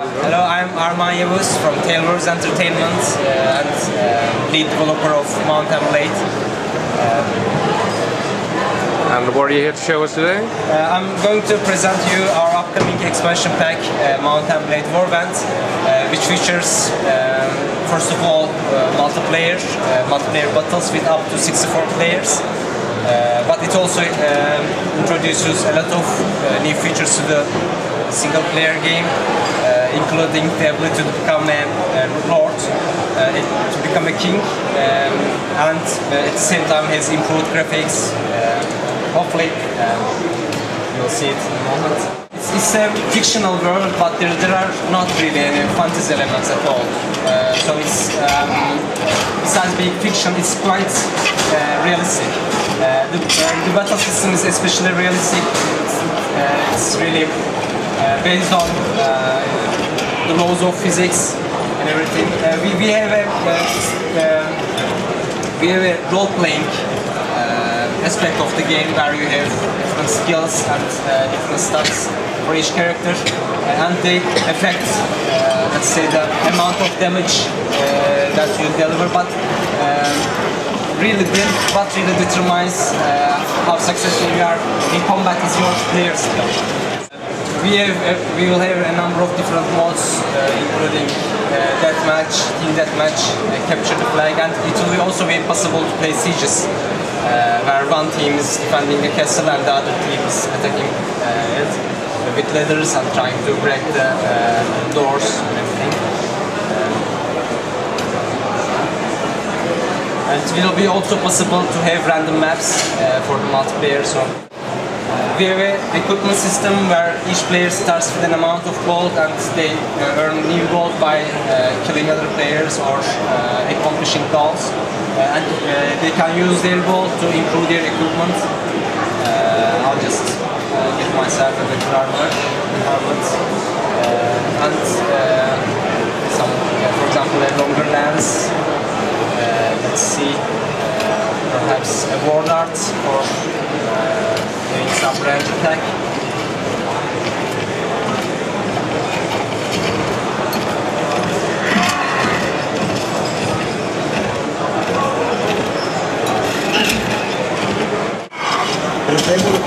Hello, I'm Armağan Yavuz from Tailwords Entertainment and lead developer of Mountain Blade. And what are you here to show us today? I'm going to present you our upcoming expansion pack, Mountain Blade Warband, which features, first of all, multiplayer battles with up to 64 players. But it also introduces a lot of new features to the single-player game, including the ability to become a lord, to become a king, and at the same time has improved graphics. Hopefully, you'll see it in a moment. It's a fictional world, but there are not really any fantasy elements at all. So it's, besides being fiction, it's quite realistic. The battle system is especially realistic. It's really based on the laws of physics and everything. We have a role-playing aspect of the game where you have different skills and different stats for each character, and they affect, let's say, the amount of damage that you deliver. But what really determines how successful you are in combat is your player skill. We will have a number of different modes, including deathmatch, team deathmatch, capture the flag, and it will also be possible to play sieges, where one team is defending a castle and the other team is attacking it with ladders and trying to break the doors and everything. And it will be also possible to have random maps for the multiplayer. So we have an equipment system where each player starts with an amount of gold, and they earn new gold by killing other players or accomplishing goals. And they can use their gold to improve their equipment. I'll just get myself a better armor, and some, for example, a longer lance. Let's see, perhaps a war dart or doing some range attack.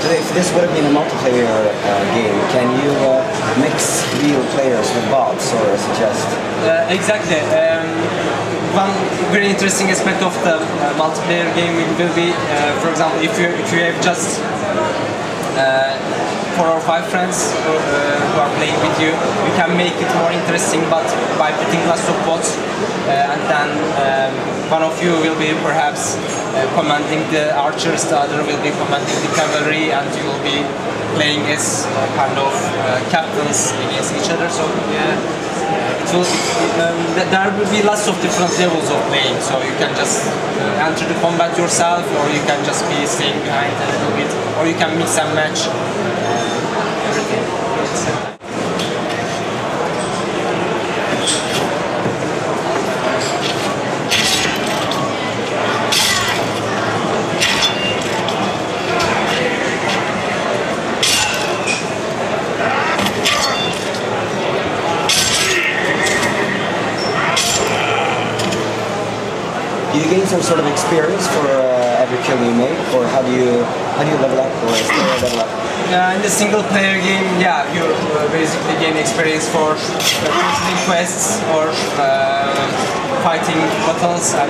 If this would have been a multiplayer game, can you mix real players with bots, or is it just? Exactly. One very interesting aspect of the multiplayer game will be, for example, if you have just 4 or 5 friends who are playing with you, you can make it more interesting, but by putting lots of bots, and then one of you will be perhaps commanding the archers, the other will be commanding the cavalry, and you will be playing as kind of captains against each other. So there will be lots of different levels of playing, so you can just enter the combat yourself, or you can just be staying behind a little bit, or you can mix and match everything. Do you gain some sort of experience for every kill you make, or how do you level up, or still level up? In the single player game, yeah, you basically gain experience for completing quests or fighting battles and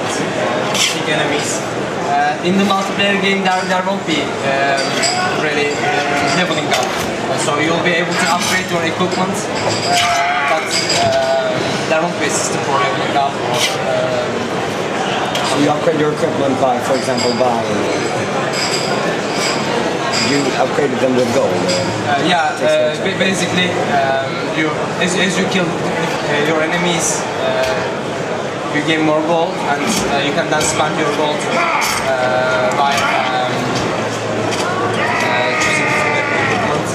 big enemies. In the multiplayer game, there won't be really leveling up, so you'll be able to upgrade your equipment, but there won't be a system for leveling up. So you upgrade your equipment by, for example, you upgraded them with gold? Basically, as you kill your enemies, you gain more gold, and you can then spend your gold by choosing different equipment.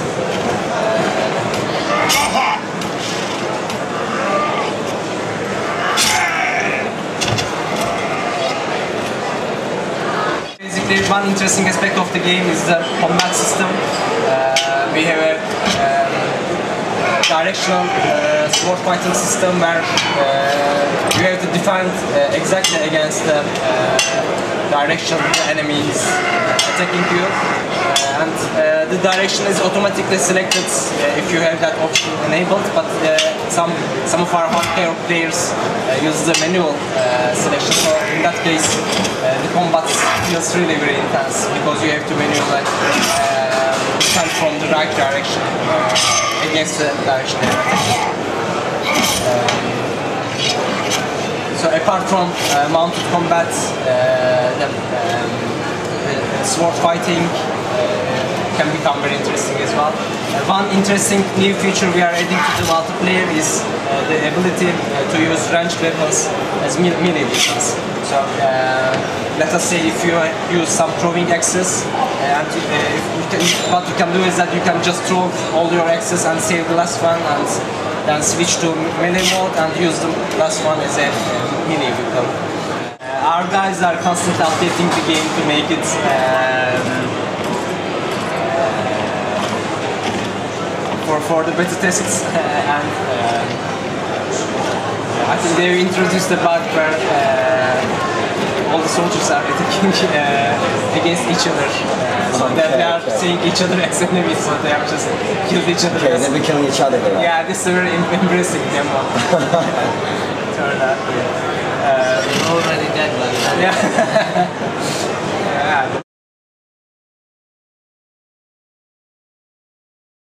Basically, one interesting aspect of the game is the combat system. We have a directional sword fighting system where you have to defend exactly against the direction the enemy is attacking you. And the direction is automatically selected if you have that option enabled, but some of our hardcore players use the manual selection. So in that case, the combat feels really very intense because you have to manually stand from the right direction against the direction they're attacking. So apart from mounted combat, the sword fighting can become very interesting as well. One interesting new feature we are adding to the multiplayer is the ability to use ranged weapons as melee weapons. So let us say if you use some throwing axes, and what you can do is that you can just throw all your axes and save the last one, and then switch to melee mode and use the last one as a melee weapon. Our guys are constantly updating the game to make it for the beta tests, and I think they introduced the bug where all the soldiers are attacking against each other. So they are seeing each other as enemies, so they are just killed each other. Okay, they'll be killing each other there. Yeah, this is a very embarrassing demo. Turn out. Already dead, man. Yeah. Yeah.